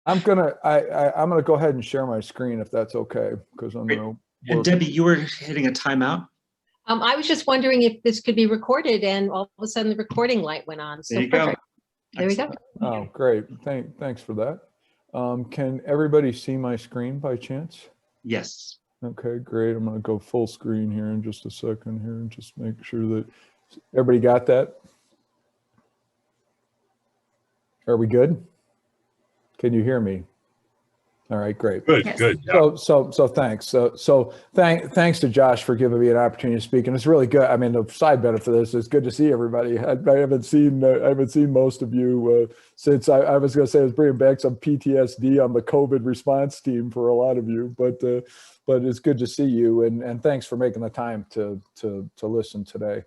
I'm gonna go ahead and share my screen if that's okay, because I'm Great. gonna And work. Debbie, you were hitting a timeout. I was just wondering if this could be recorded, and all of a sudden the recording light went on. There So you go. perfect. There we go. Excellent. Oh, great. Thanks for that. Can everybody see my screen by chance? Yes. Okay, great. I'm gonna go full screen here in just a second here and just make sure that everybody got that. Are we good? Can you hear me? All right, great. Good, Yes. good. Yeah. So thanks. Thanks to Josh for giving me an opportunity to speak, and it's really good. I mean, the side benefit of this is good to see everybody. I haven't seen most of you since I was going to say I was bringing back some PTSD on the COVID response team for a lot of you, but it's good to see you, and thanks for making the time to listen today.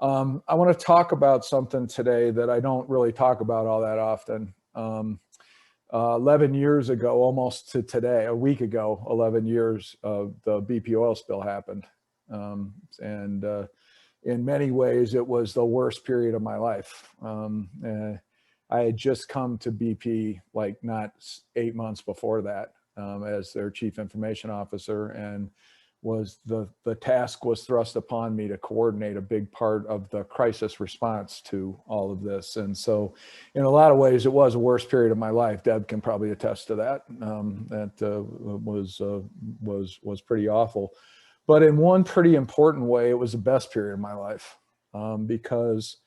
I want to talk about something today that I don't really talk about all that often. 11 years ago, almost to today, a week ago, 11 years, the BP oil spill happened. And in many ways, it was the worst period of my life. I had just come to BP like not 8 months before that as their chief information officer, and the task was thrust upon me to coordinate a big part of the crisis response to all of this. And so in a lot of ways, it was the worst period of my life. Deb can probably attest to that. Was pretty awful. But in one pretty important way, it was the best period of my life because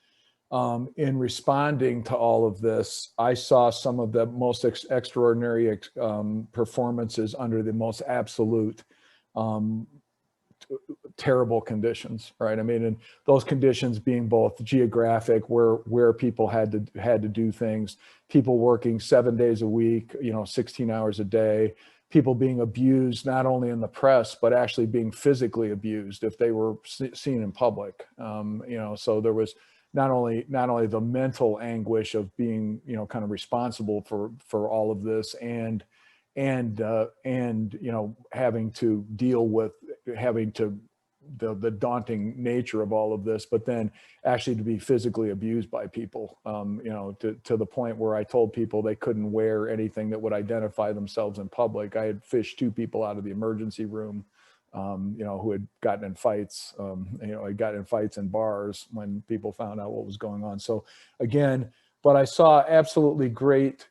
in responding to all of this, I saw some of the most extraordinary performances under the most absolute terrible conditions, right? I mean, and those conditions being both geographic, where people had to do things, people working 7 days a week, 16 hours a day, people being abused not only in the press but actually being physically abused if they were seen in public. So there was not only the mental anguish of being kind of responsible for all of this, and having to deal with the daunting nature of all of this, but then actually to be physically abused by people, to the point where I told people they couldn't wear anything that would identify themselves in public. I had fished 2 people out of the emergency room, who had gotten in fights, had gotten in fights in bars when people found out what was going on. So again, but I saw absolutely great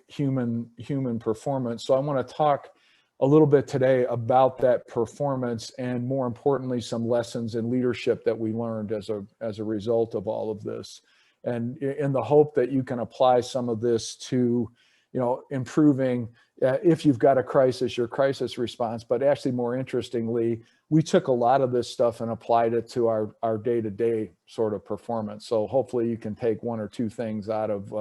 human performance. So I want to talk a little bit today about that performance, and more importantly, some lessons in leadership that we learned as a result of all of this, and in the hope that you can apply some of this to improving, if you've got a crisis, your crisis response. But actually, more interestingly, we took a lot of this stuff and applied it to our day-to-day sort of performance. So hopefully you can take 1 or 2 things out of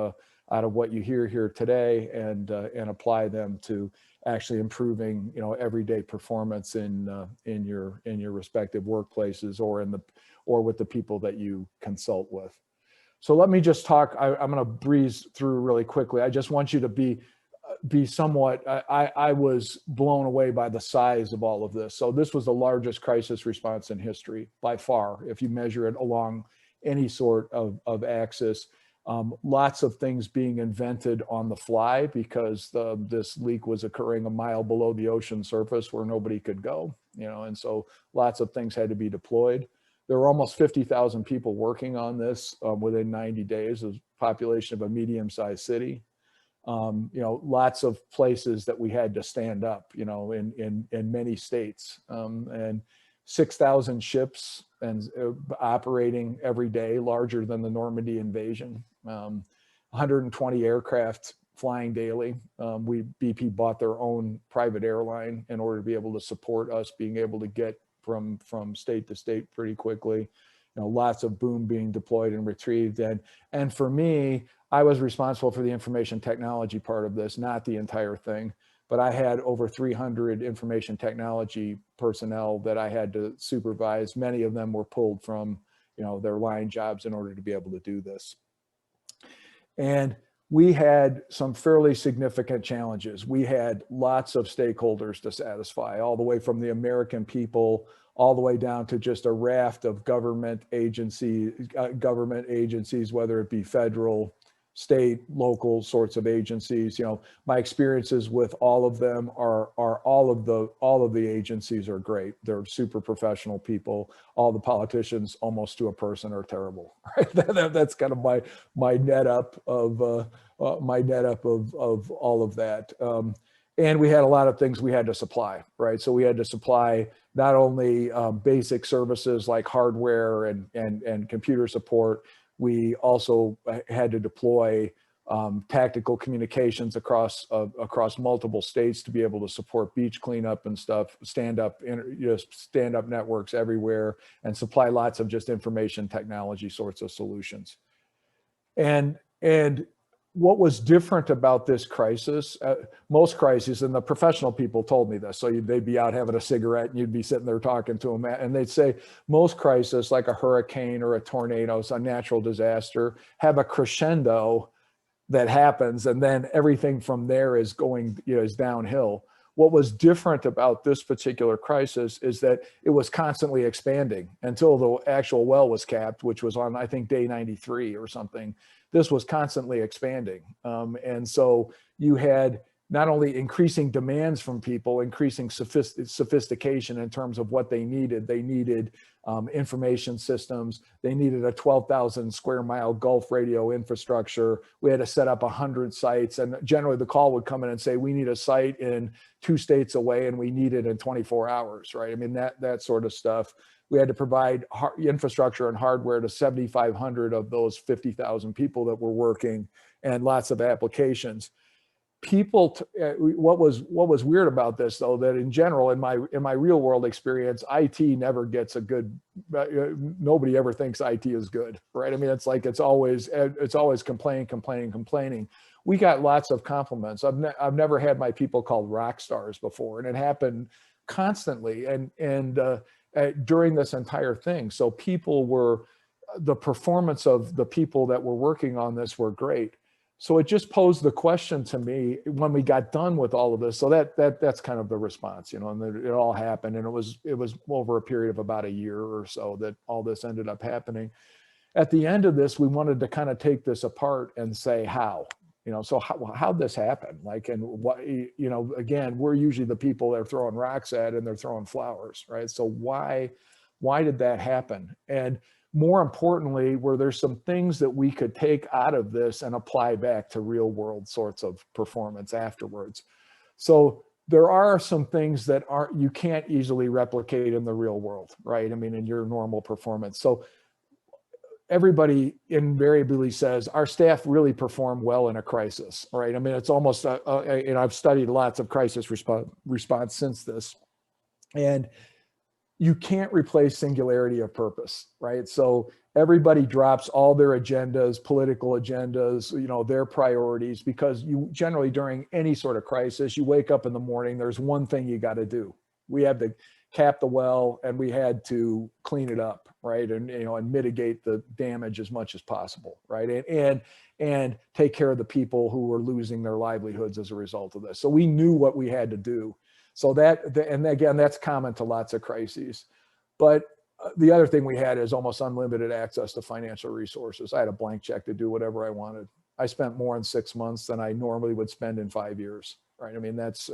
what you hear here today and apply them to actually improving everyday performance in your respective workplaces or with the people that you consult with. So let me just talk. I'm going to breeze through really quickly. I just want you to be somewhat. I was blown away by the size of all of this. So this was the largest crisis response in history by far, if you measure it along any sort of axis. Lots of things being invented on the fly because this leak was occurring a mile below the ocean surface where nobody could go, and so lots of things had to be deployed. There were almost 50,000 people working on this within 90 days, a population of a medium-sized city. Lots of places that we had to stand up, in many states, and 6,000 ships and operating every day, larger than the Normandy invasion. 120 aircraft flying daily. BP bought their own private airline in order to be able to support us being able to get from state to state pretty quickly. Lots of boom being deployed and retrieved. And for me, I was responsible for the information technology part of this, not the entire thing. But I had over 300 information technology personnel that I had to supervise. Many of them were pulled from their line jobs in order to be able to do this. And we had some fairly significant challenges. We had lots of stakeholders to satisfy, all the way from the American people, all the way down to just a raft of government agencies, whether it be federal, state, local sorts of agencies. You know, my experiences with all of them are all of the agencies are great. They're super professional people. All the politicians, almost to a person, are terrible. Right? That's kind of my net up of all of that. And we had a lot of things we had to supply, right? So we had to supply not only basic services like hardware and computer support. We also had to deploy tactical communications across multiple states to be able to support beach cleanup and stuff, stand up networks everywhere, and supply lots of just information technology sorts of solutions. And what was different about this crisis, most crises, and the professional people told me this, so they'd be out having a cigarette and you'd be sitting there talking to them, and they'd say most crises, like a hurricane or a tornado, a natural disaster, have a crescendo that happens, and then everything from there is going, is downhill. What was different about this particular crisis is that it was constantly expanding until the actual well was capped, which was on, I think, day 93 or something. This was constantly expanding. And so you had not only increasing demands from people, increasing sophistication in terms of what they needed. They needed information systems. They needed a 12,000 square mile Gulf radio infrastructure. We had to set up 100 sites. And generally the call would come in and say, we need a site in 2 states away and we need it in 24 hours, right? I mean, that sort of stuff. We had to provide infrastructure and hardware to 7,500 of those 50,000 people that were working, and lots of applications. People, what was weird about this, though, that in general, in my real world experience, IT never gets a good. Nobody ever thinks IT is good, right? I mean, it's like it's always complaining. We got lots of compliments. I've never had my people called rock stars before, and it happened constantly and during this entire thing. So the performance of the people that were working on this were great. So it just posed the question to me when we got done with all of this. So that's kind of the response, and it all happened, and it was over a period of about a year or so that all this ended up happening. At the end of this, we wanted to kind of take this apart and say how, so how'd this happen? Like, and what, again, we're usually the people they're throwing rocks at and they're throwing flowers, right? So why did that happen? And more importantly, were there some things that we could take out of this and apply back to real world sorts of performance afterwards? So there are some things that you can't easily replicate in the real world, right? I mean, in your normal performance. So everybody invariably says our staff really perform well in a crisis, right? I mean, it's almost, I've studied lots of crisis response since this, and you can't replace singularity of purpose, right? So everybody drops all their agendas, political agendas, their priorities, because you generally, during any sort of crisis, you wake up in the morning, there's one thing you got to do. We had to cap the well and we had to clean it up, right? And, and mitigate the damage as much as possible, right? And take care of the people who were losing their livelihoods as a result of this. So we knew what we had to do. So and again, that's common to lots of crises. But the other thing we had is almost unlimited access to financial resources. I had a blank check to do whatever I wanted. I spent more in 6 months than I normally would spend in 5 years, right? I mean, that's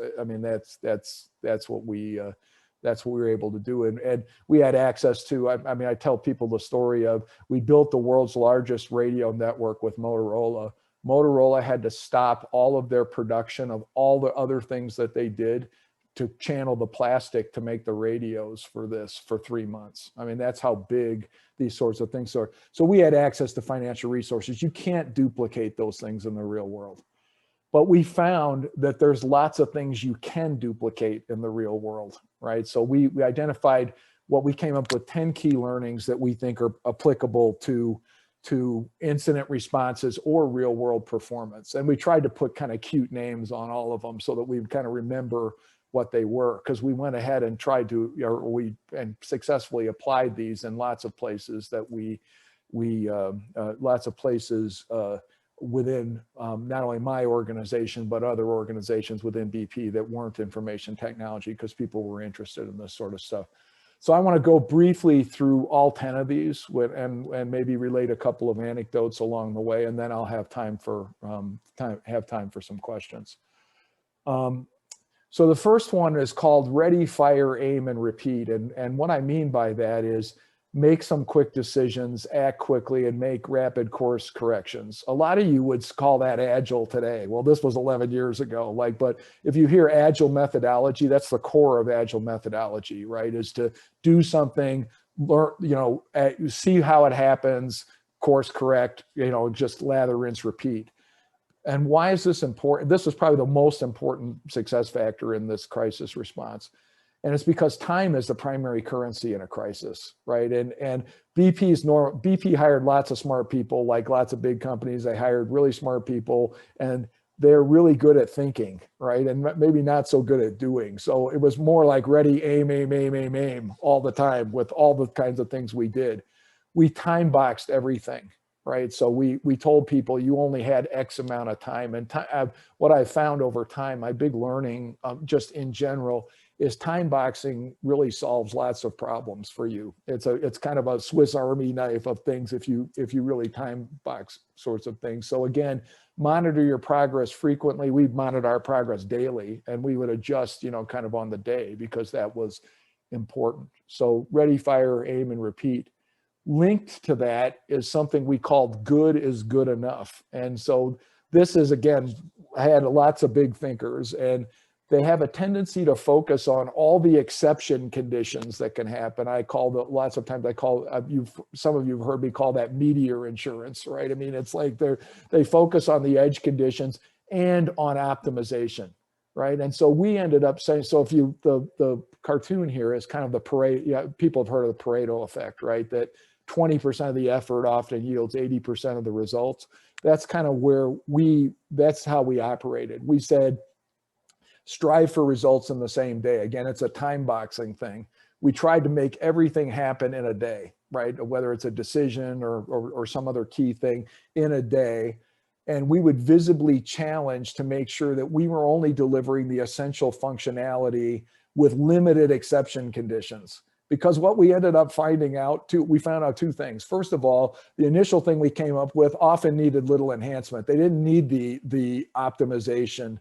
what we were able to do. And we had access to, I tell people the story of, we built the world's largest radio network with Motorola. Motorola had to stop all of their production of all the other things that they did to channel the plastic to make the radios for 3 months. I mean, that's how big these sorts of things are. So we had access to financial resources. You can't duplicate those things in the real world. But we found that there's lots of things you can duplicate in the real world, right? So we identified what we came up with 10 key learnings that we think are applicable to incident responses or real world performance. And we tried to put kind of cute names on all of them so that we would kind of remember what they were, because we went ahead and tried to, and successfully applied these in lots of places that within not only my organization, but other organizations within BP that weren't information technology, because people were interested in this sort of stuff. So I want to go briefly through all 10 of these and maybe relate a couple of anecdotes along the way, and then I'll have time for some questions. So the first one is called ready, fire, aim, and repeat. And what I mean by that is make some quick decisions, act quickly, and make rapid course corrections. A lot of you would call that agile today. Well, this was 11 years ago. But if you hear agile methodology, that's the core of agile methodology, right? Is to do something, learn, see how it happens, course correct, just lather, rinse, repeat. And why is this important? This is probably the most important success factor in this crisis response. And it's because time is the primary currency in a crisis, right? And BP hired lots of smart people, like lots of big companies. They hired really smart people, and they're really good at thinking, right? And maybe not so good at doing. So it was more like ready, aim, aim, aim, aim, aim all the time with all the kinds of things we did. We time boxed everything, right? So we told people you only had X amount of time. And what I found over time, my big learning just in general, is time boxing really solves lots of problems for you. It's kind of a Swiss Army knife of things if you really time box sorts of things. So again, monitor your progress frequently. We monitor our progress daily, and we would adjust, kind of on the day, because that was important. So ready, fire, aim, and repeat. Linked to that is something we called good is good enough. And so this is, again, I had lots of big thinkers, and they have a tendency to focus on all the exception conditions that can happen. Lots of times some of you have heard me call that meteor insurance, right? I mean, it's like they focus on the edge conditions and on optimization, right? And so we ended up saying, so if the cartoon here is kind of the Pareto, people have heard of the Pareto effect, right? That 20% of the effort often yields 80% of the results. That's kind of that's how we operated. We said, strive for results in the same day. Again, it's a time boxing thing. We tried to make everything happen in a day, right? Whether it's a decision or some other key thing in a day. And we would visibly challenge to make sure that we were only delivering the essential functionality with limited exception conditions. Because what we ended up finding out, we found out two things. First of all, the initial thing we came up with often needed little enhancement. They didn't need the optimization.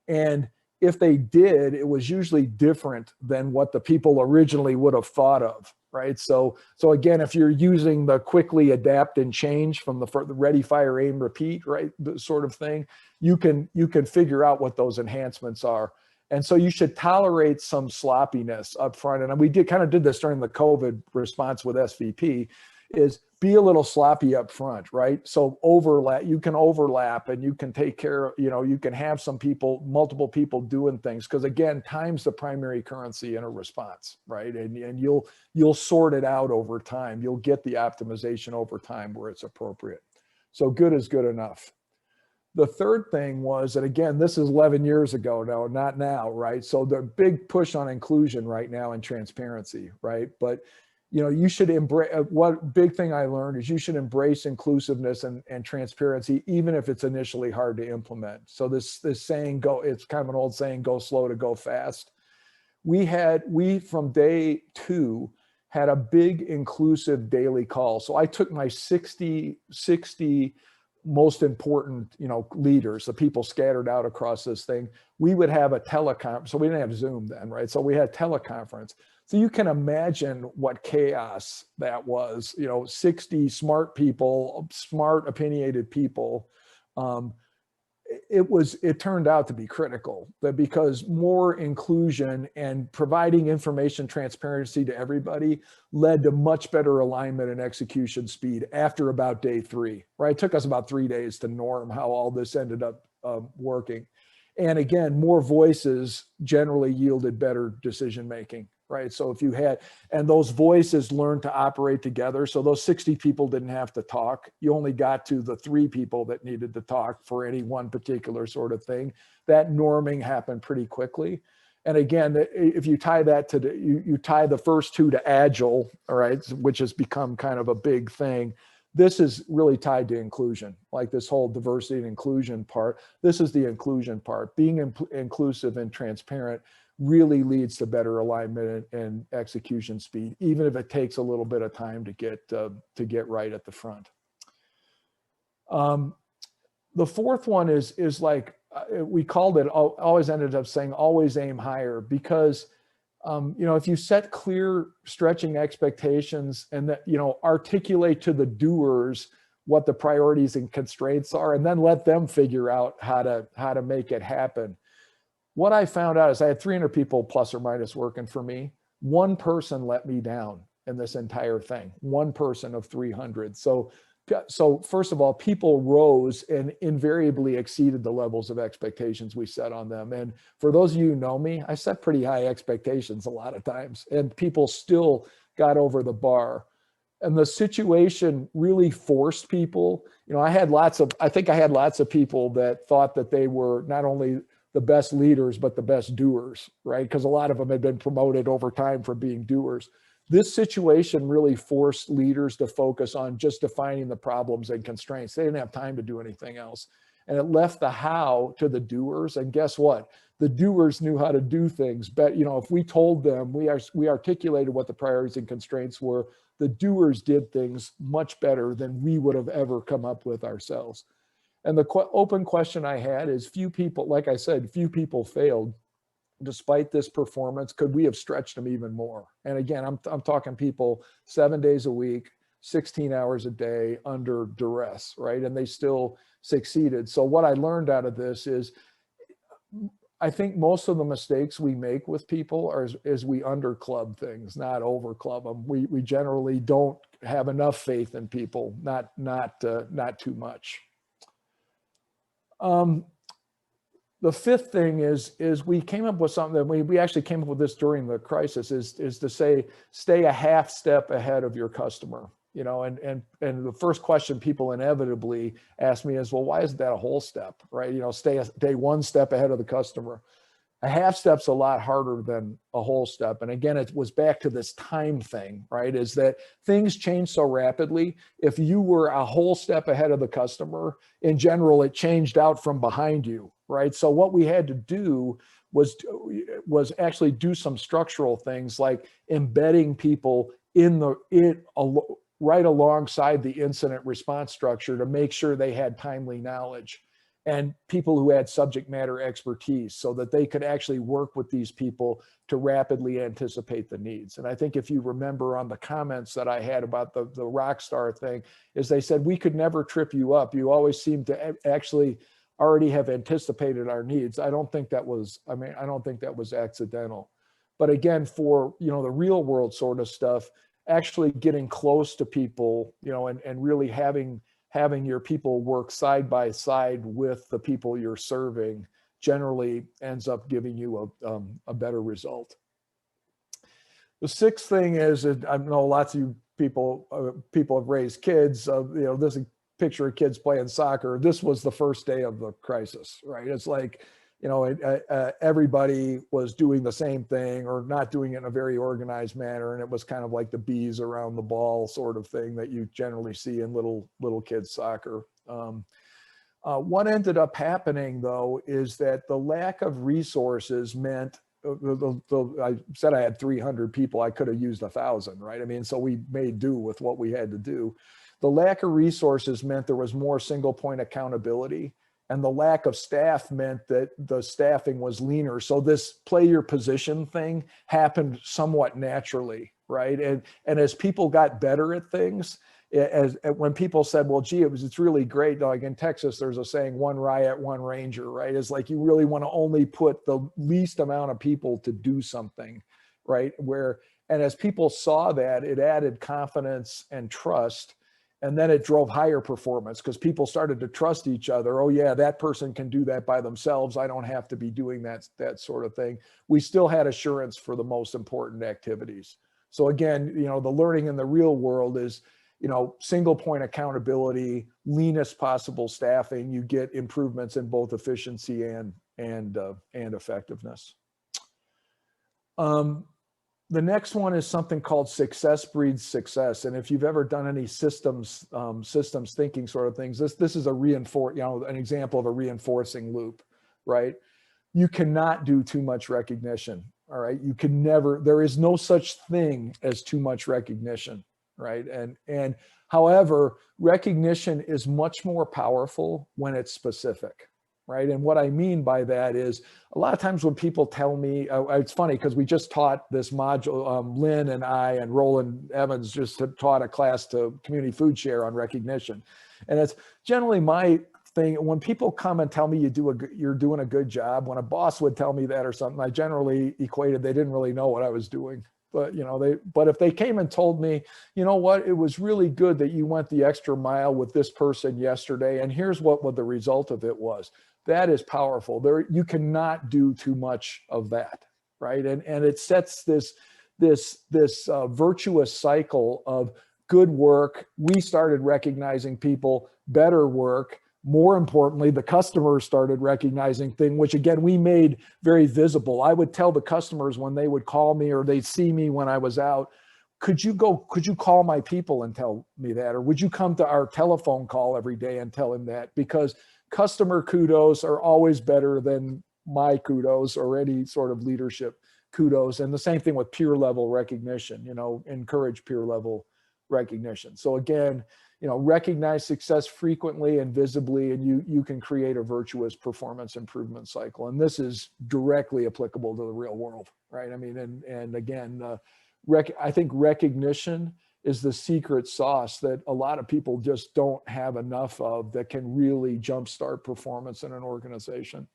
And if they did, it was usually different than what the people originally would have thought of, right? So again, if you're using the quickly adapt and change from the ready, fire, aim, repeat, right, the sort of thing, you can figure out what those enhancements are. And so you should tolerate some sloppiness up front. And we did this during the COVID response with SVP, is be a little sloppy up front, right? So you can overlap and you can take care of, you can have multiple people doing things. Because again, time's the primary currency in a response, right? And you'll sort it out over time. You'll get the optimization over time where it's appropriate. So good is good enough. The third thing was, and again, this is 11 years ago now, not now, right? So the big push on inclusion right now and transparency, right? But you should embrace, what big thing I learned is you should embrace inclusiveness and transparency, even if it's initially hard to implement. So this saying, it's kind of an old saying, go slow to go fast. We from day 2 had a big inclusive daily call. So I took my 60 most important, leaders, the people scattered out across this thing. We would have a teleconference. So we didn't have Zoom then, right? So we had teleconference. So you can imagine what chaos that was, 60 smart people, smart opinionated people. It turned out to be critical, because more inclusion and providing information transparency to everybody led to much better alignment and execution speed after about day 3, right? It took us about 3 days to norm how all this ended up working. And again, more voices generally yielded better decision-making, right? So if you had, and those voices learned to operate together. So those 60 people didn't have to talk. You only got to the 3 people that needed to talk for any one particular sort of thing. That norming happened pretty quickly. And again, if you tie that to you tie the first 2 to agile, all right, which has become kind of a big thing. This is really tied to inclusion, like this whole diversity and inclusion part. This is the inclusion part, being inclusive and transparent. really leads to better alignment and execution speed, even if it takes a little bit of time to get right at the front. The fourth one is like, we called it, always ended up saying, always aim higher, because if you set clear stretching expectations and that, articulate to the doers what the priorities and constraints are, and then let them figure out how to make it happen. What I found out is I had 300 people plus or minus working for me. One person let me down in this entire thing, one person of 300. So first of all, people rose and invariably exceeded the levels of expectations we set on them. And for those of you who know me, I set pretty high expectations a lot of times, and people still got over the bar. And the situation really forced people. I think I had lots of people that thought that they were not only the best leaders, but the best doers, right? Because a lot of them had been promoted over time for being doers. This situation really forced leaders to focus on just defining the problems and constraints. They didn't have time to do anything else. And it left the how to the doers. And guess what? The doers knew how to do things. But, if we told them, we articulated what the priorities and constraints were, the doers did things much better than we would have ever come up with ourselves. And the open question I had is, few people, like I said, few people failed. Despite this performance, could we have stretched them even more? And again, I'm talking people 7 days a week, 16 hours a day under duress, right? And they still succeeded. So what I learned out of this is, I think most of the mistakes we make with people is we underclub things, not overclub them. We generally don't have enough faith in people, not too much. The fifth thing is we came up with something that we actually came up with this during the crisis, is to say, stay a half step ahead of your customer. And the first question people inevitably ask me is, well, why isn't that a whole step, right? Stay one step ahead of the customer. A half step's a lot harder than a whole step. And again, it was back to this time thing, right? Is that things change so rapidly. If you were a whole step ahead of the customer, in general, it changed out from behind you, right? So what we had to do was actually do some structural things, like embedding people right alongside the incident response structure to make sure they had timely knowledge, and people who had subject matter expertise, so that they could actually work with these people to rapidly anticipate the needs. And I think if you remember on the comments that I had about the rock star thing, is they said, we could never trip you up. You always seem to actually already have anticipated our needs. I don't think that was accidental. But again, for the real world sort of stuff, actually getting close to people, and really having your people work side by side with the people you're serving generally ends up giving you a better result. The sixth thing is, I know lots of you people have raised kids. This is a picture of kids playing soccer. This was the first day of the crisis, right? It's like, everybody was doing the same thing, or not doing it in a very organized manner. And it was kind of like the bees around the ball sort of thing that you generally see in little kids soccer. What ended up happening, though, is that the lack of resources meant, I said I had 300 people, I could have used 1,000, right? I mean, so we made do with what we had to do. The lack of resources meant there was more single point accountability. And the lack of staff meant that the staffing was leaner. So this play your position thing happened somewhat naturally, right? And as people got better at things, when people said, well, gee, it's really great. Like in Texas, there's a saying, one riot, one ranger, right? It's like you really want to only put the least amount of people to do something, right? And as people saw that, it added confidence and trust. And then it drove higher performance, because people started to trust each other. Oh yeah, that person can do that by themselves. I don't have to be doing that sort of thing. We still had assurance for the most important activities. So again, the learning in the real world is, single point accountability, leanest possible staffing. You get improvements in both efficiency and effectiveness. The next one is something called success breeds success. And if you've ever done any systems thinking sort of things, this is an example of a reinforcing loop, right? you cannot do too much recognition. All right. You can never, there is no such thing as too much recognition. Right. And however, recognition is much more powerful when it's specific. Right. And what I mean by that is a lot of times when people tell me, it's funny because we just taught this module, Lynn and I and Roland Evans just taught a class to Community Food Share on recognition. And it's generally my thing. When people come and tell me you're doing a good job, when a boss would tell me that or something, I generally equated they didn't really know what I was doing. But, you know, but if they came and told me, you know what, it was really good that you went the extra mile with this person yesterday, and here's what the result of it was. That is powerful. You cannot do too much of that, right? And it sets this virtuous cycle of good work. We started recognizing people, better work. More importantly, the customers started recognizing things, which again, we made very visible. I would tell the customers when they would call me or they'd see me when I was out, could you call my people and tell me that? Or would you come to our telephone call every day and tell him that? Because customer kudos are always better than my kudos or any sort of leadership kudos. And the same thing with peer level recognition, you know, encourage peer level recognition. So again, you know, recognize success frequently and visibly, and you can create a virtuous performance improvement cycle. And this is directly applicable to the real world, right? I mean, and again, I think recognition is the secret sauce that a lot of people just don't have enough of that can really jumpstart performance in an organization.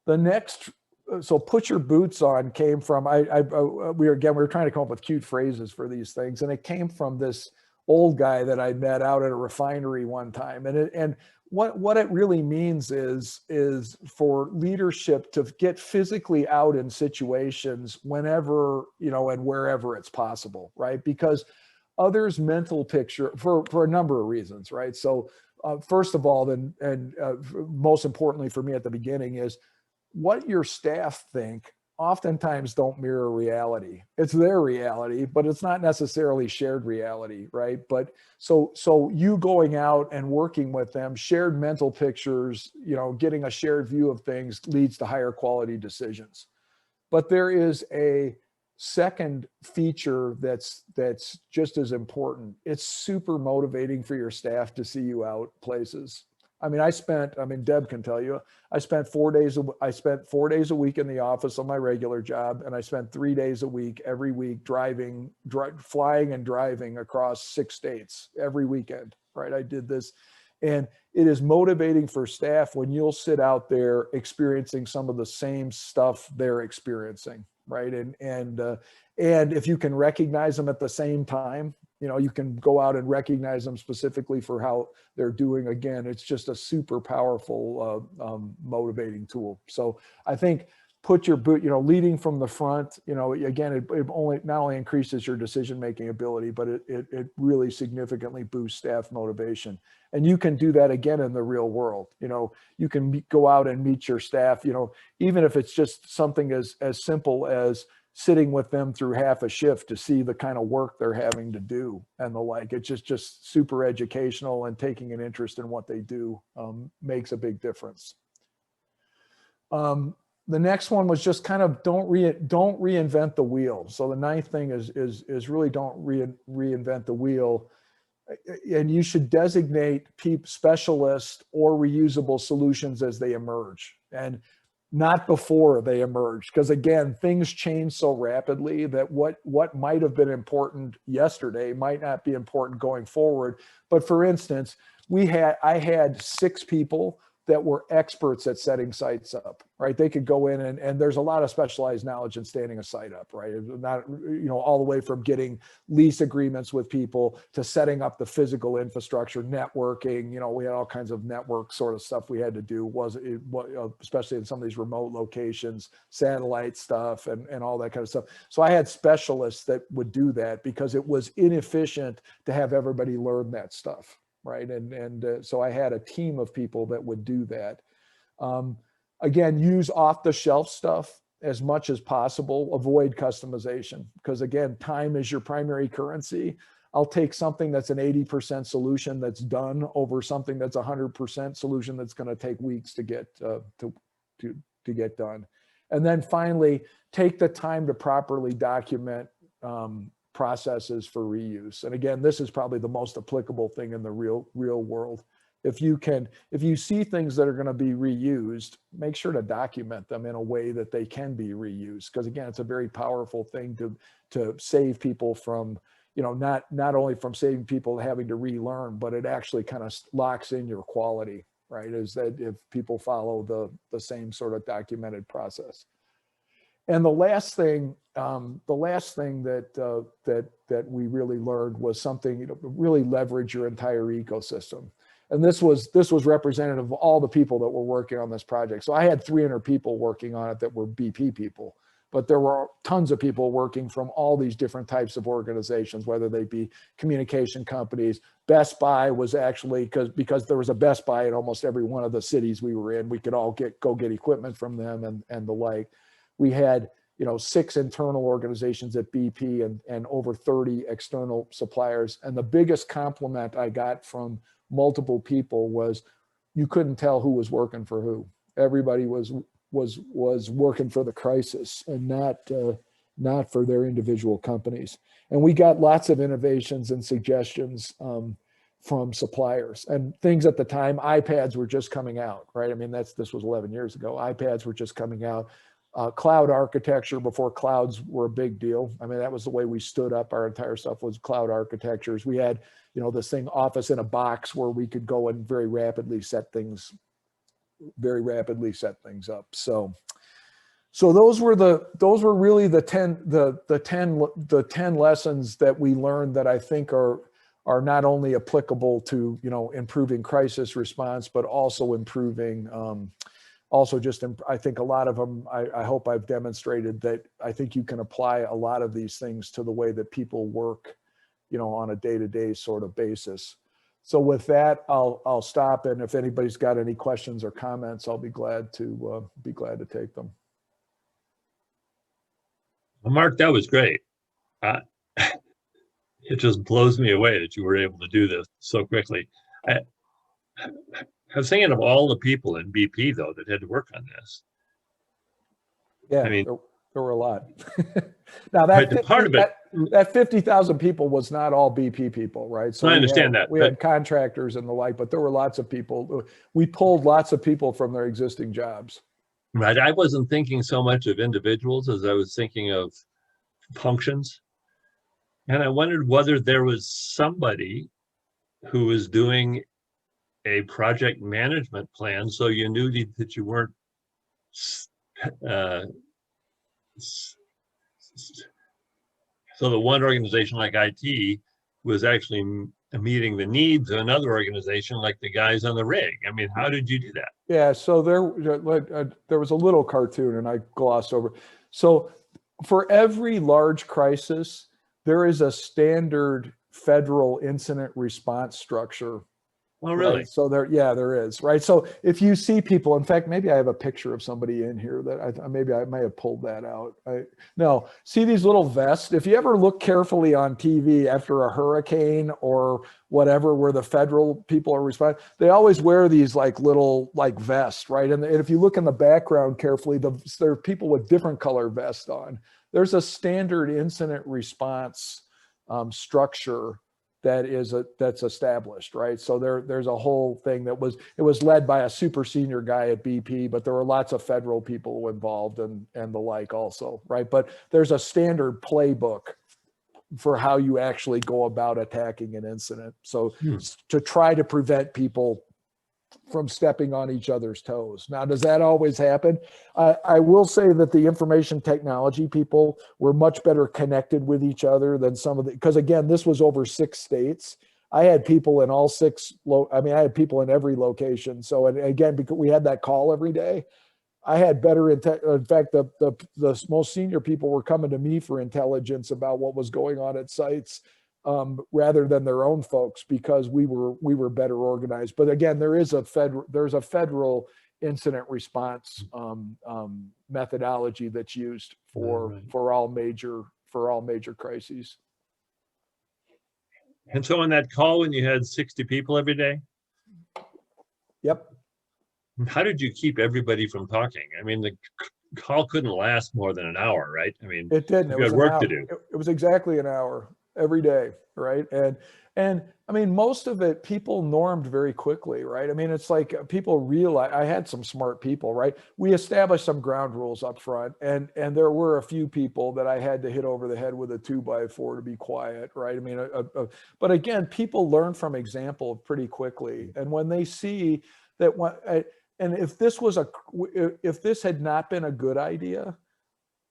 The next, so put your boots on came from, we were trying to come up with cute phrases for these things, and it came from this old guy that I met out at a refinery one time. And what it really means is for leadership to get physically out in situations whenever, you know, and wherever it's possible, right? Because others' mental picture, for a number of reasons, right? So first of all, most importantly for me at the beginning is what your staff think oftentimes don't mirror reality. It's their reality, but it's not necessarily shared reality, right? But so you going out and working with them, shared mental pictures, you know, getting a shared view of things leads to higher quality decisions. But there is a second feature that's just as important. It's super motivating for your staff to see you out places. I mean, Deb can tell you, I spent 4 days a week in the office on my regular job, and I spent 3 days a week, every week, flying and driving across 6 states every weekend, right? I did this. And it is motivating for staff when you'll sit out there experiencing some of the same stuff they're experiencing, right? And if you can recognize them at the same time, you know, you can go out and recognize them specifically for how they're doing. Again, it's just a super powerful motivating tool. So I think put your boot, you know, leading from the front, you know, again, it only not only increases your decision-making ability, but it really significantly boosts staff motivation. And you can do that again in the real world. You know, you can go out and meet your staff, you know, even if it's just something as simple as sitting with them through half a shift to see the kind of work they're having to do and the like. It's just super educational, and taking an interest in what they do makes a big difference. The next one was just kind of don't reinvent the wheel. So the ninth thing is really don't reinvent the wheel. And you should designate specialists or reusable solutions as they emerge, and not before they emerge. Because again, things change so rapidly that what might have been important yesterday might not be important going forward. But for instance, I had 6 people that were experts at setting sites up, right? They could go in and there's a lot of specialized knowledge in standing a site up, right? Not, you know, all the way from getting lease agreements with people to setting up the physical infrastructure, networking, you know, we had all kinds of network sort of stuff we had to do, especially in some of these remote locations, satellite stuff and all that kind of stuff. So I had specialists that would do that because it was inefficient to have everybody learn that stuff. Right. So I had a team of people that would do that. Again, use off the shelf stuff as much as possible. Avoid customization, because again, time is your primary currency. I'll take something that's an 80% solution that's done over something that's 100% solution that's going to take weeks to get to to get done. And then finally, take the time to properly document processes for reuse. And again, this is probably the most applicable thing in the real world. If you see things that are going to be reused, make sure to document them in a way that they can be reused. Because again, it's a very powerful thing to save people from, not only from saving people having to relearn, but it actually kind of locks in your quality, right? Is that if people follow the same sort of documented process. And the last thing that we really learned was something, really leverage your entire ecosystem. And this was representative of all the people that were working on this project. So I had 300 people working on it that were BP people, but there were tons of people working from all these different types of organizations, whether they be communication companies. Best Buy was actually, because there was a Best Buy in almost every one of the cities we were in, we could all go get equipment from them and the like. We had 6 internal organizations at BP and over 30 external suppliers. And the biggest compliment I got from multiple people was you couldn't tell who was working for who. Everybody was working for the crisis and not for their individual companies. And we got lots of innovations and suggestions from suppliers and things at the time. iPads were just coming out, right? I mean, this was 11 years ago. iPads were just coming out. Cloud architecture before clouds were a big deal. I mean, that was the way we stood up our entire stuff, was cloud architectures. We had, this thing Office in a Box where we could go and very rapidly set things up. So those were really the 10 lessons that we learned that I think are not only applicable to, improving crisis response, but also improving, I think a lot of them, I hope I've demonstrated that I think you can apply a lot of these things to the way that people work, on a day-to-day sort of basis. So with that, I'll stop. And if anybody's got any questions or comments, I'll be glad to take them. Well, Mark, that was great. It just blows me away that you were able to do this so quickly. I was thinking of all the people in BP, though, that had to work on this. Yeah, I mean, there were a lot. Now that 50,000 people was not all BP people, right? So I understand that. We had contractors and the like, but there were lots of people. We pulled lots of people from their existing jobs. Right. I wasn't thinking so much of individuals as I was thinking of functions. And I wondered whether there was somebody who was doing a project management plan, so you knew that you weren't so the one organization like IT was actually meeting the needs of another organization like the guys on the rig. I mean, how did you do that? Yeah, so there was a little cartoon and I glossed over. So for every large crisis, there is a standard federal incident response structure. Oh, really? Right? So there is, right? So if you see people, in fact, maybe I have a picture of somebody in here that maybe I may have pulled that out. No, see these little vests? If you ever look carefully on TV after a hurricane or whatever, where the federal people are responding, they always wear these little vests, right? And if you look in the background carefully, there are people with different color vests on. There's a standard incident response structure that's established, right? So there's a whole thing it was led by a super senior guy at BP, but there were lots of federal people involved and the like also, right? But there's a standard playbook for how you actually go about attacking an incident. So to try to prevent people from stepping on each other's toes. Now, does that always happen? I will say that the information technology people were much better connected with each other than some of because again, this was over 6 states. I had people in all 6, I had people in every location. So, and again, because we had that call every day, I had better, in fact, the most senior people were coming to me for intelligence about what was going on at sites. Rather than their own folks, because we were better organized. But again, there's a federal incident response methodology that's used for all major crises. And so on that call, when you had 60 people every day? Yep. how did you keep everybody from talking? I mean, the call couldn't last more than an hour, right? I mean, It didn't. It you was had an work hour. to do. It was exactly an hour every day, right? And I mean, most of it, people normed very quickly, right? I mean, it's like people realize, I had some smart people, right? We established some ground rules up front, and there were a few people that I had to hit over the head with a 2x4 to be quiet, right? I mean, but again, people learn from example pretty quickly, and when they see that and if this had not been a good idea,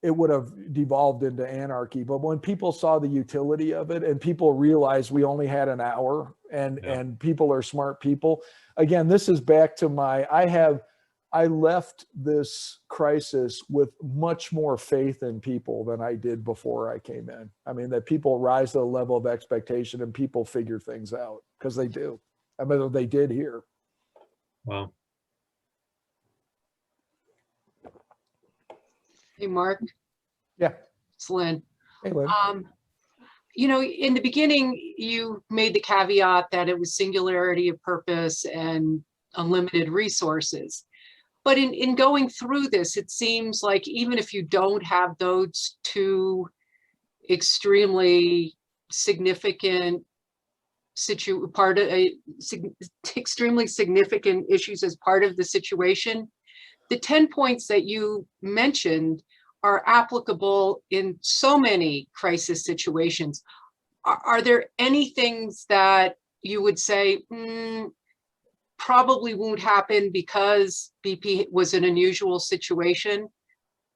it would have devolved into anarchy. But when people saw the utility of it and people realized we only had an hour and people are smart people, again, this is back to I left this crisis with much more faith in people than I did before I came in. I mean, that people rise to the level of expectation and people figure things out, because they do. I mean, they did here. Wow. Hey, Mark. Yeah. It's Lynn. Hey, Lynn. You know, in the beginning, you made the caveat that it was singularity of purpose and unlimited resources. But in going through this, it seems like even if you don't have those two extremely significant extremely significant issues as part of the situation, the 10 points that you mentioned are applicable in so many crisis situations. Are there any things that you would say probably won't happen because BP was an unusual situation?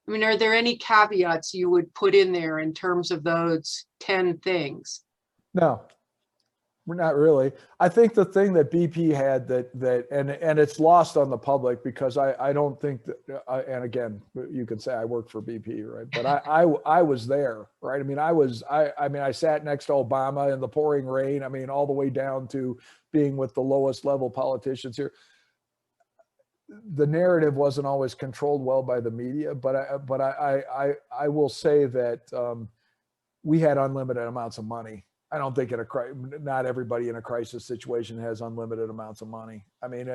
I mean, are there any caveats you would put in there in terms of those 10 things? No, we're not really. I think the thing that BP had and it's lost on the public, because I don't think that, and again, you can say I work for BP, right? But I was there, right? I mean, I sat next to Obama in the pouring rain. I mean, all the way down to being with the lowest level politicians here. The narrative wasn't always controlled well by the media, but I will say that we had unlimited amounts of money. I don't think not everybody in a crisis situation has unlimited amounts of money. I mean,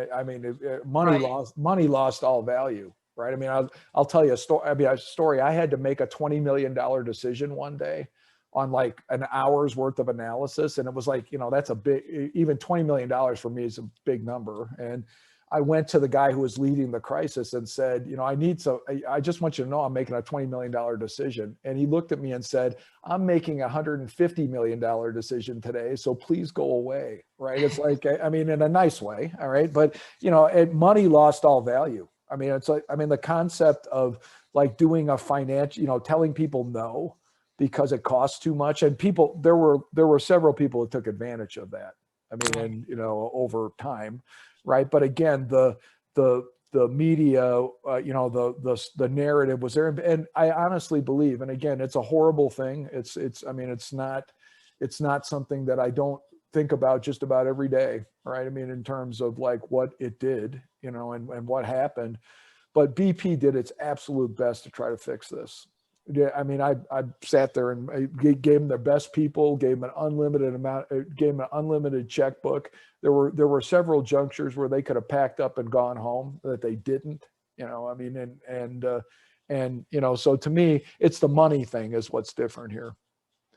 money lost all value, right? I mean, I'll tell you a story. I had to make a $20 million decision one day on like an hour's worth of analysis, and it was like, that's even $20 million for me is a big number. And I went to the guy who was leading the crisis and said, I just want you to know I'm making a $20 million decision. And he looked at me and said, I'm making a $150 million decision today, so please go away, right? It's like, I mean, in a nice way, all right? But, money lost all value. I mean, it's like, the concept of like doing a financial, telling people no because it costs too much. And there were several people that took advantage of that. I mean, and, over time. Right. But again, the media, the narrative was there. And I honestly believe, and again, it's a horrible thing. It's not something that I don't think about just about every day. Right. I mean, in terms of like what it did, and what happened, but BP did its absolute best to try to fix this. Yeah, I mean, I sat there and gave them their best people, gave them an unlimited amount, gave them an unlimited checkbook. There were several junctures where they could have packed up and gone home that they didn't. I mean, so to me, it's the money thing is what's different here.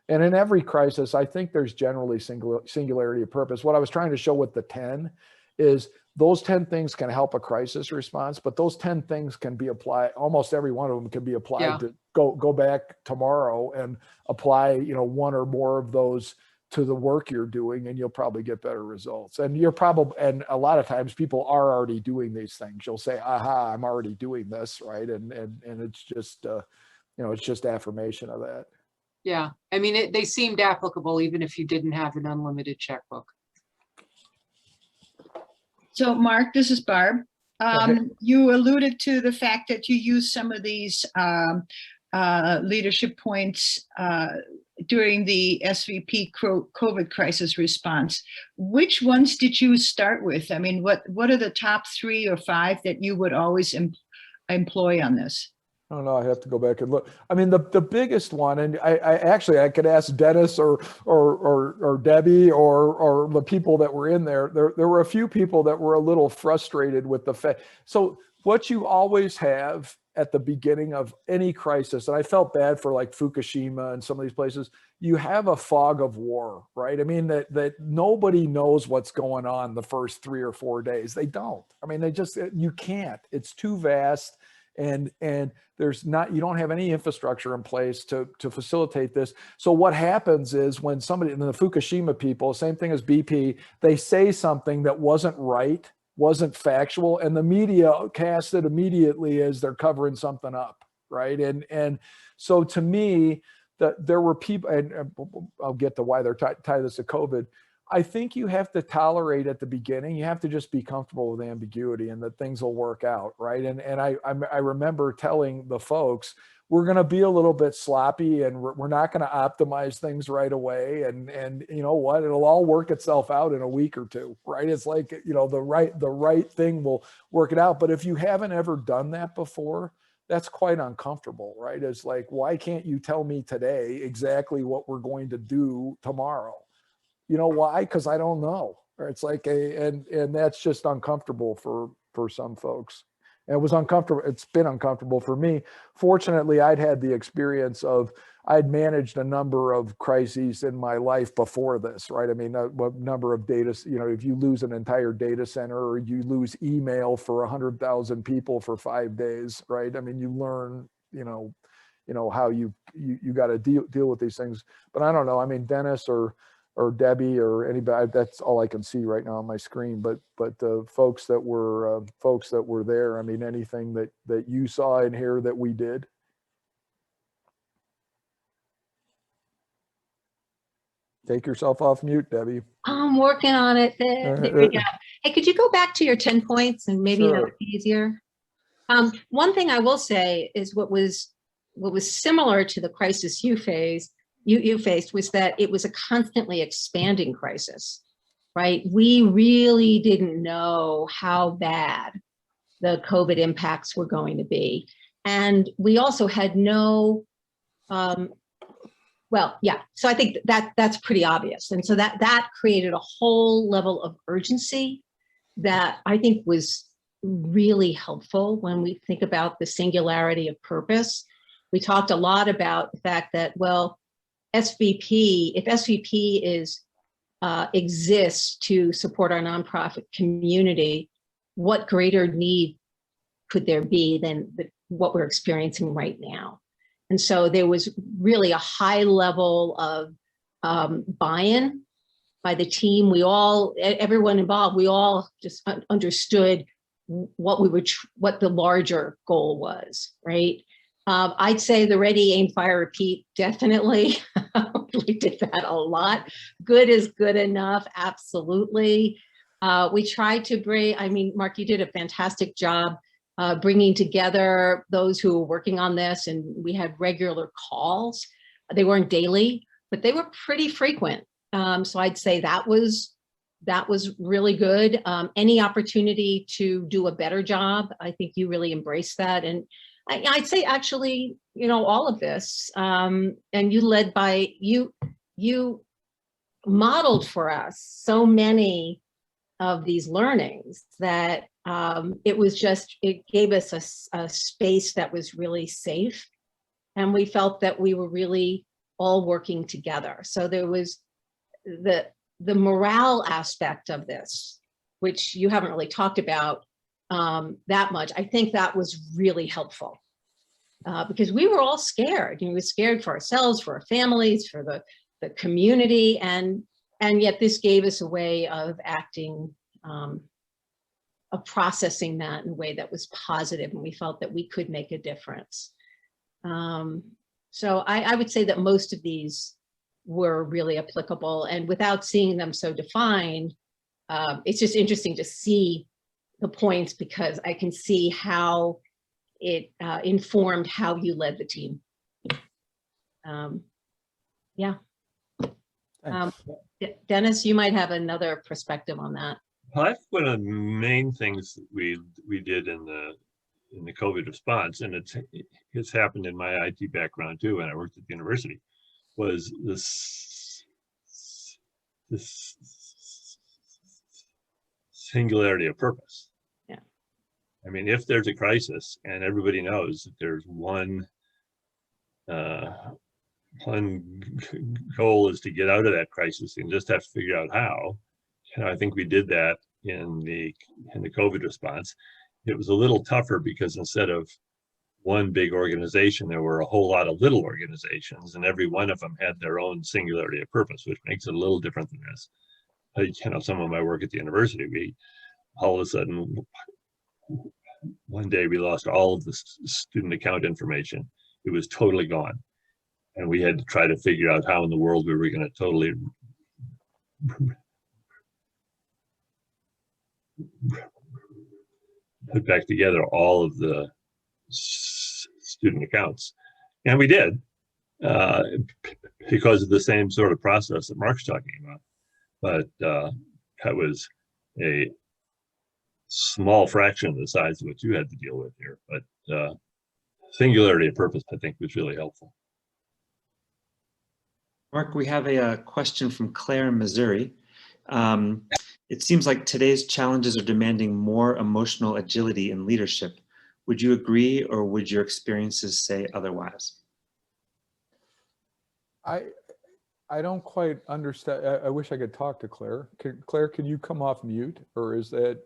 And in every crisis, I think there's generally singularity of purpose. What I was trying to show with the 10 is those 10 things can help a crisis response, but those 10 things can be applied. Almost every one of them can be applied to go back tomorrow and apply, one or more of those to the work you're doing, and you'll probably get better results. And and a lot of times people are already doing these things. You'll say, aha, I'm already doing this, right? And it's just, it's just affirmation of that. Yeah, I mean, they seemed applicable even if you didn't have an unlimited checkbook. So Mark, this is Barb. You alluded to the fact that you used some of these leadership points during the SVP COVID crisis response. Which ones did you start with? I mean, what are the top 3 or 5 that you would always employ on this? I don't know. I have to go back and look. I mean, the biggest one, and I actually I could ask Dennis or Debbie or the people that were in there. There were a few people that were a little frustrated with the fact. So what you always have at the beginning of any crisis, and I felt bad for like Fukushima and some of these places, you have a fog of war, right? I mean, that nobody knows what's going on the first 3 or 4 days. They don't. I mean, you can't. It's too vast. And there's not, you don't have any infrastructure in place to facilitate this. So what happens is when somebody, and the Fukushima people, same thing as BP, they say something that wasn't right, wasn't factual, and the media cast it immediately as they're covering something up, right? And so to me, there were people, and I'll get to why they're tie this to COVID. I think you have to tolerate at the beginning. You have to just be comfortable with ambiguity and that things will work out, right? And I remember telling the folks, we're going to be a little bit sloppy and we're not going to optimize things right away. And you know what? It'll all work itself out in a week or two, right? It's like, you know, the right thing will work it out. But if you haven't ever done that before, that's quite uncomfortable, right? It's like, why can't you tell me today exactly what we're going to do tomorrow? You know why? Because I don't know. It's like and that's just uncomfortable for some folks. And it was uncomfortable. It's been uncomfortable for me. Fortunately, I'd had the experience of, I'd managed a number of crises in my life before this, right? I mean, a number of data, you know, if you lose an entire data center or you lose email for 100,000 people for 5 days, right? I mean, you learn, you know how you got to deal with these things. But I don't know. I mean, Dennis or Debbie or anybody, that's all I can see right now on my screen. But the folks that were there, I mean, anything that you saw in here that we did. Take yourself off mute, Debbie. I'm working on it. There we go. Hey, could you go back to your 10 points and maybe Sure. have it easier? One thing I will say is what was similar to the crisis you faced was that it was a constantly expanding crisis, right? We really didn't know how bad the COVID impacts were going to be. And we also had no, well, yeah, so I think that's pretty obvious. And so that created a whole level of urgency that I think was really helpful when we think about the singularity of purpose. We talked a lot about the fact that, well, SVP, if SVP exists to support our nonprofit community, what greater need could there be than what we're experiencing right now? And so there was really a high level of buy-in by the team. Everyone involved, we all just understood what the larger goal was, right? I'd say the ready, aim, fire, repeat, definitely. We did that a lot. Good is good enough, absolutely. We tried to bring, I mean, Mark, you did a fantastic job bringing together those who were working on this, and we had regular calls. They weren't daily, but they were pretty frequent. So I'd say that was really good. Any opportunity to do a better job, I think you really embraced that. And I'd say actually, you know, all of this, and you led by, you modeled for us so many of these learnings that it gave us a space that was really safe. And we felt that we were really all working together. So there was the morale aspect of this, which you haven't really talked about that much. I think that was really helpful because we were all scared. You know, we were scared for ourselves, for our families, for the community, and yet this gave us a way of acting, of processing that in a way that was positive, and we felt that we could make a difference. So I would say that most of these were really applicable, and without seeing them so defined, it's just interesting to see the points because I can see how it informed how you led the team. Yeah. Dennis, you might have another perspective on that. Well, that's one of the main things we did in in the COVID response, and it's happened in my IT background too, and I worked at the university, was this singularity of purpose. Yeah. I mean, if there's a crisis and everybody knows that there's one goal is to get out of that crisis and just have to figure out how. And I think we did that in the COVID response. It was a little tougher because instead of one big organization, there were a whole lot of little organizations, and every one of them had their own singularity of purpose, which makes it a little different than this. You know, some of my work at the university, we all of a sudden, one day we lost all of the student account information. It was totally gone. And we had to try to figure out how in the world we were going to totally put back together all of the student accounts. And we did, because of the same sort of process that Mark's talking about. But that was a small fraction of the size of what you had to deal with here. But singularity of purpose, I think, was really helpful. Mark, we have a question from Claire in Missouri. It seems like today's challenges are demanding more emotional agility in leadership. Would you agree, or would your experiences say otherwise? I don't quite understand. I wish I could talk to Claire. Claire, can you come off mute, or is that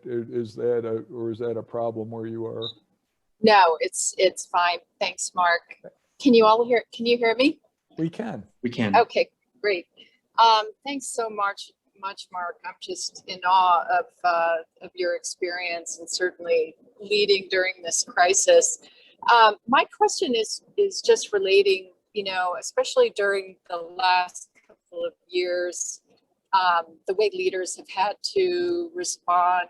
a problem where you are? No, it's fine. Thanks, Mark. Can you hear me? We can. We can. Okay, great. Thanks so much, Mark. I'm just in awe of your experience and certainly leading during this crisis. My question is just relating, especially during the last couple of years, the way leaders have had to respond,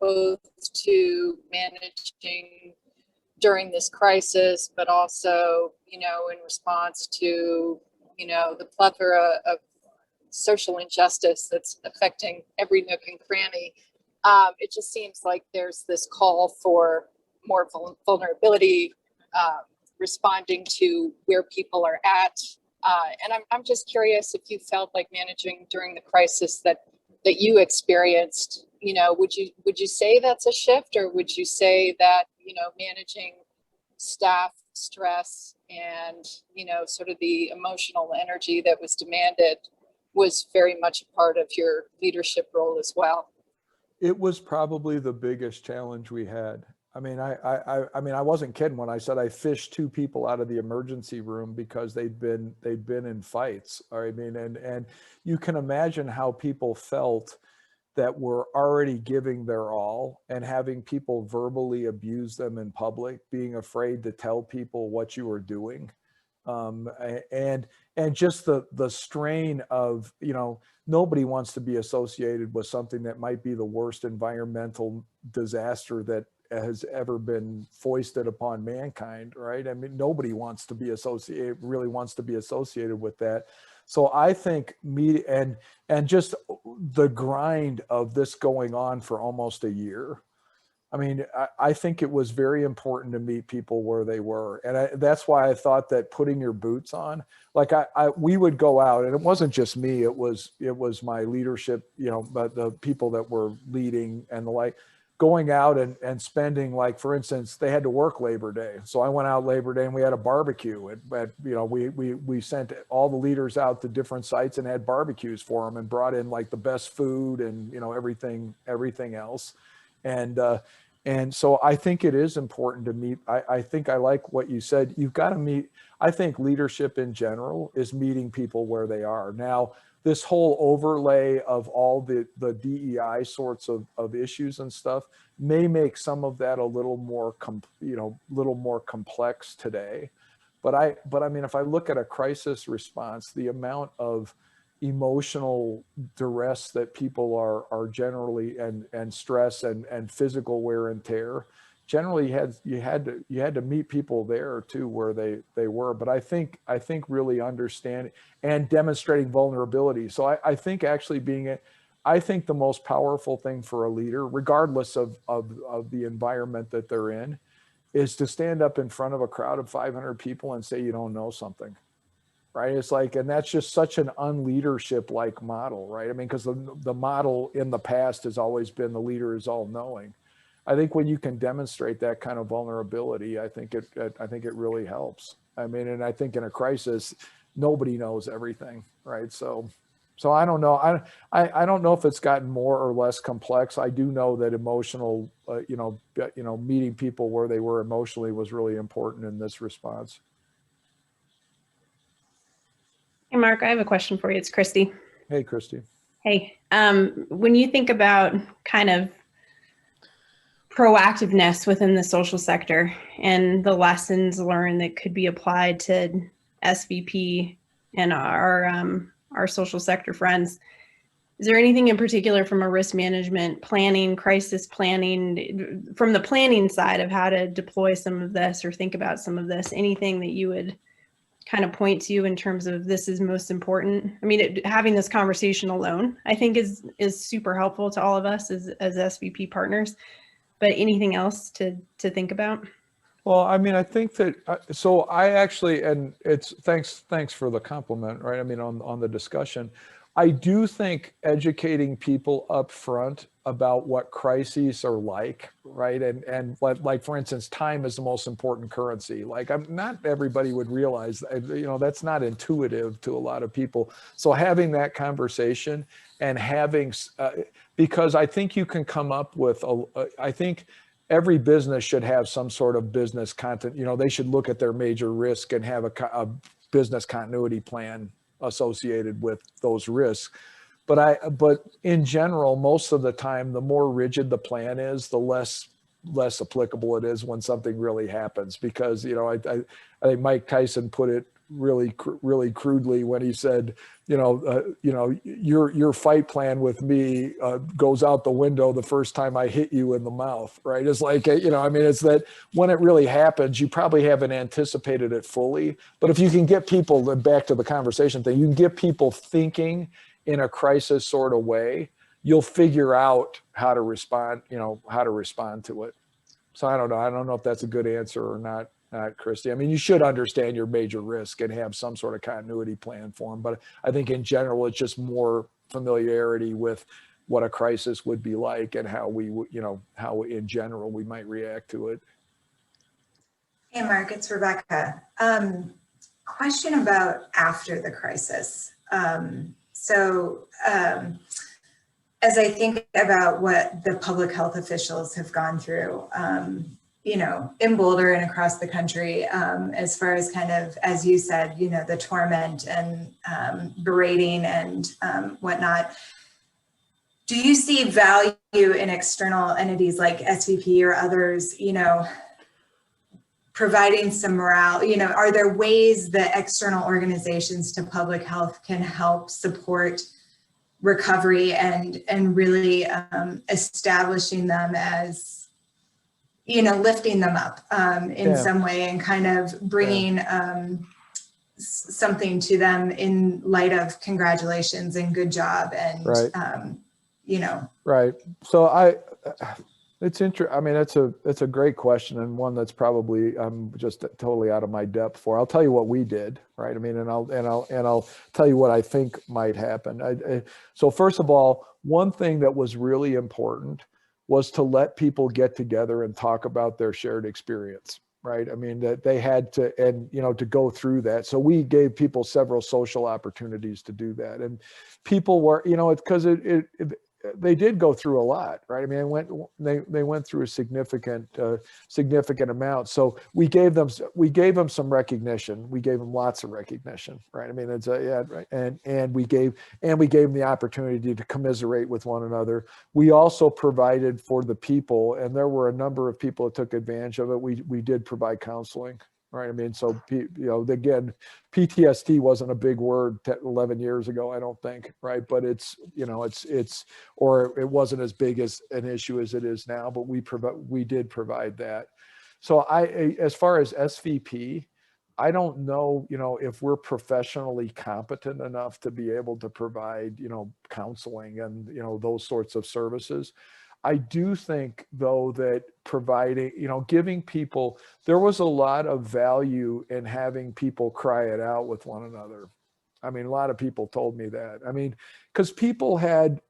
both to managing during this crisis, but also, in response to, the plethora of social injustice that's affecting every nook and cranny. It just seems like there's this call for more vulnerability, responding to where people are at. And I'm just curious if you felt like managing during the crisis that you experienced, would you say that's a shift, or would you say that, managing staff stress and, sort of the emotional energy that was demanded was very much a part of your leadership role as well? It was probably the biggest challenge we had. I mean, I wasn't kidding when I said I fished 2 people out of the emergency room because they'd been in fights. I mean, and you can imagine how people felt that were already giving their all, and having people verbally abuse them in public, being afraid to tell people what you were doing. And just the strain of, nobody wants to be associated with something that might be the worst environmental disaster that has ever been foisted upon mankind, right? I mean, nobody really wants to be associated with that. So I think and just the grind of this going on for almost a year. I mean, I think it was very important to meet people where they were. And that's why I thought that putting your boots on, like we would go out, and it wasn't just me, it was my leadership, but the people that were leading and the like, going out and spending, like, for instance, they had to work Labor Day. So I went out Labor Day and we had a barbecue. We sent all the leaders out to different sites and had barbecues for them, and brought in like the best food and, everything else. And so I think it is important to meet. I think I like what you said. You've got to meet. I think leadership in general is meeting people where they are. Now, this whole overlay of all the DEI sorts of issues and stuff may make some of that a little more complex today. But I mean, if I look at a crisis response, the amount of emotional duress that people are generally, and stress and physical wear and tear, generally you had to meet people there too, where they were. But I think really understanding and demonstrating vulnerability. So I think actually I think the most powerful thing for a leader, regardless of the environment that they're in, is to stand up in front of a crowd of 500 people and say you don't know something, right? It's like, and that's just such an unleadership-like model, right? I mean, because the model in the past has always been the leader is all-knowing. I think when you can demonstrate that kind of vulnerability, I think it really helps. I mean, and I think in a crisis, nobody knows everything, right? So I don't know. I don't know if it's gotten more or less complex. I do know that emotional, meeting people where they were emotionally was really important in this response. Hey, Mark, I have a question for you. It's Christy. Hey, Christy. Hey, when you think about kind of proactiveness within the social sector and the lessons learned that could be applied to SVP and our social sector friends, is there anything in particular from a risk management planning, crisis planning, from the planning side of how to deploy some of this or think about some of this, anything that you would kind of point to in terms of this is most important? I mean, having this conversation alone, I think is super helpful to all of us as SVP partners, but anything else to think about? Well, I mean, I think that, so I actually, and it's, thanks for the compliment, right? I mean, on the discussion, I do think educating people up front about what crises are like, right? And like, for instance, time is the most important currency. Like, not everybody would realize, that's not intuitive to a lot of people. So having that conversation and having, because I think you can come up with, I think every business should have some sort of business content. They should look at their major risk and have a business continuity plan associated with those risks. But in general, most of the time, the more rigid the plan is, the less applicable it is when something really happens. Because I think Mike Tyson put it really crudely when he said, your fight plan with me goes out the window the first time I hit you in the mouth, right? It's like, I mean, it's that when it really happens, you probably haven't anticipated it fully. But if you can get people, back to the conversation thing, you can get people thinking in a crisis sort of way, you'll figure out how to respond, how to respond to it. So I don't know if that's a good answer or not, Christy. I mean, you should understand your major risk and have some sort of continuity plan for them. But I think in general, it's just more familiarity with what a crisis would be like and how how in general we might react to it. Hey, Mark, it's Rebecca. Question about after the crisis. As I think about what the public health officials have gone through, in Boulder and across the country, as far as kind of, as you said, the torment and berating and whatnot. Do you see value in external entities like SVP or others, providing some morale? Are there ways that external organizations to public health can help support recovery and really establishing them as, lifting them up in some way and kind of bringing something to them in light of congratulations and good job and, Right. So it's interesting. I mean, it's a great question and one that's probably I'm just totally out of my depth for. I'll tell you what we did, right? I mean, and I'll tell you what I think might happen. So first of all, one thing that was really important was to let people get together and talk about their shared experience, right? I mean, that they had to, and to go through that. So we gave people several social opportunities to do that, and people were, it's because they did go through a lot, right? I mean, they went through a significant amount. So we gave them some recognition. We gave them lots of recognition, right? I mean, it's right. And we gave them the opportunity to commiserate with one another. We also provided for the people, and there were a number of people that took advantage of it. We did provide counseling. Right. I mean, so, again, PTSD wasn't a big word 11 years ago, I don't think. Right. But or it wasn't as big as an issue as it is now, but we did provide that. So as far as SVP, I don't know, if we're professionally competent enough to be able to provide, counseling and, those sorts of services. I do think, though, that providing, giving people, there was a lot of value in having people cry it out with one another. I mean, a lot of people told me that. I mean, because people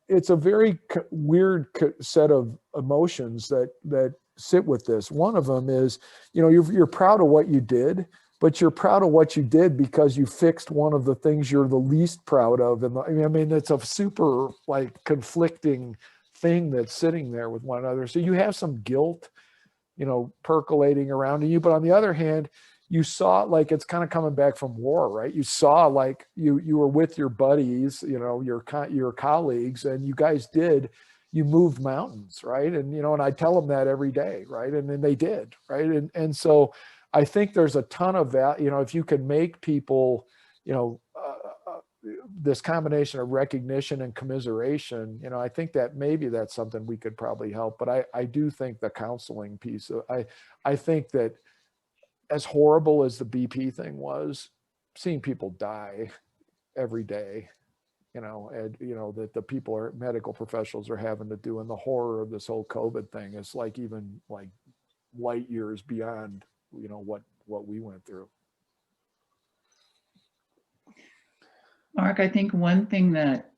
it's a very weird set of emotions that sit with this. One of them is, you're proud of what you did, but you're proud of what you did because you fixed one of the things you're the least proud of. And I mean, it's a super conflicting thing that's sitting there with one another. So you have some guilt, percolating around in you. But on the other hand, you saw it's kind of coming back from war, right? You saw you were with your buddies, your colleagues, and you guys you moved mountains, right? And, and I tell them that every day, right? And then they did, right? And so I think there's a ton of value, if you can make people, this combination of recognition and commiseration, I think that maybe that's something we could probably help. But I do think the counseling piece, I think that as horrible as the BP thing was, seeing people die every day, and, that the medical professionals are having to do, and the horror of this whole COVID thing is even light years beyond, what we went through. Mark, I think one thing that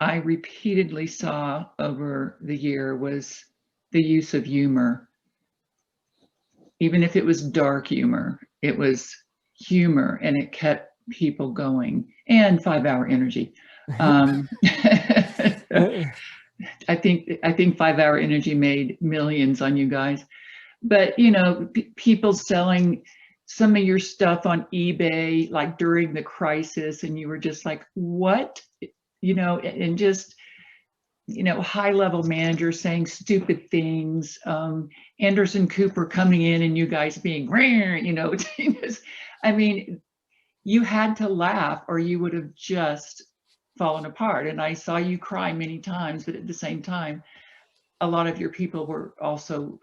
I repeatedly saw over the year was the use of humor. Even if it was dark humor, it was humor, and it kept people going. And 5-hour energy. I think 5-hour energy made millions on you guys. But people selling some of your stuff on eBay during the crisis, and you were just like, what? And just high-level managers saying stupid things, Anderson Cooper coming in and you guys being, I mean, you had to laugh or you would have just fallen apart. And I saw you cry many times, but at the same time, a lot of your people were also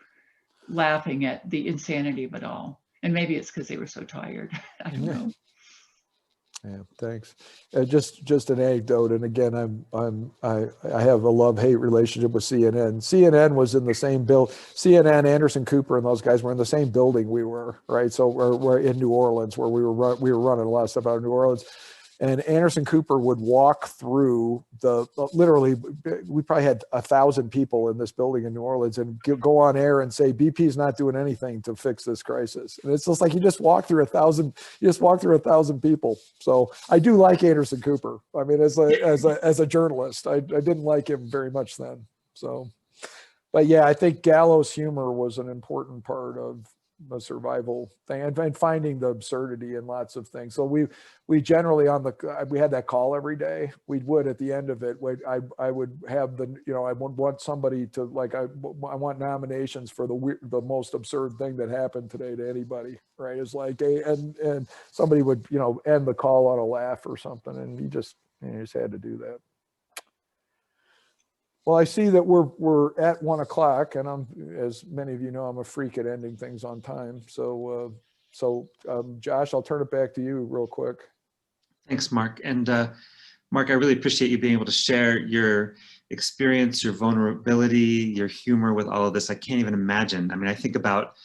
laughing at the insanity of it all. And maybe it's because they were so tired. I don't know. Yeah, thanks. Just an anecdote, and again, I have a love-hate relationship with CNN. CNN was in the same bill. CNN, Anderson Cooper, and those guys were in the same building we were, right? So we're in New Orleans, where we were running a lot of stuff out of New Orleans. And Anderson Cooper would walk through literally, we probably had 1,000 people in this building in New Orleans, and go on air and say, BP's not doing anything to fix this crisis. And it's just you just walk through 1,000 people. So I do like Anderson Cooper. I mean, as a journalist, I didn't like him very much then. So, but yeah, I think gallows humor was an important part of the survival thing, and finding the absurdity in lots of things. So we generally we had that call every day. We would, at the end of it, I would have I would want somebody to I want nominations for the most absurd thing that happened today to anybody, right? It's and somebody would end the call on a laugh or something, and you just had to do that. Well, I see that we're at 1 o'clock, and as many of you know, I'm a freak at ending things on time. So, Josh, I'll turn it back to you real quick. Thanks, Mark. And Mark, I really appreciate you being able to share your experience, your vulnerability, your humor with all of this. I can't even imagine. I mean, I think about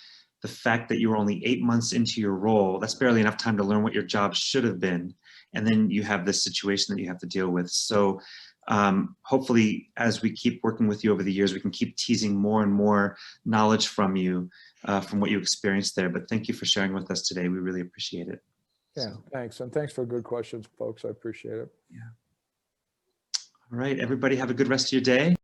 the fact that you were only 8 months into your role. That's barely enough time to learn what your job should have been. And then you have this situation that you have to deal with. So hopefully, as we keep working with you over the years, we can keep teasing more and more knowledge from you, from what you experienced there. But thank you for sharing with us today. We really appreciate it. Yeah, thanks. And thanks for good questions, folks. I appreciate it. Yeah. All right, everybody, have a good rest of your day.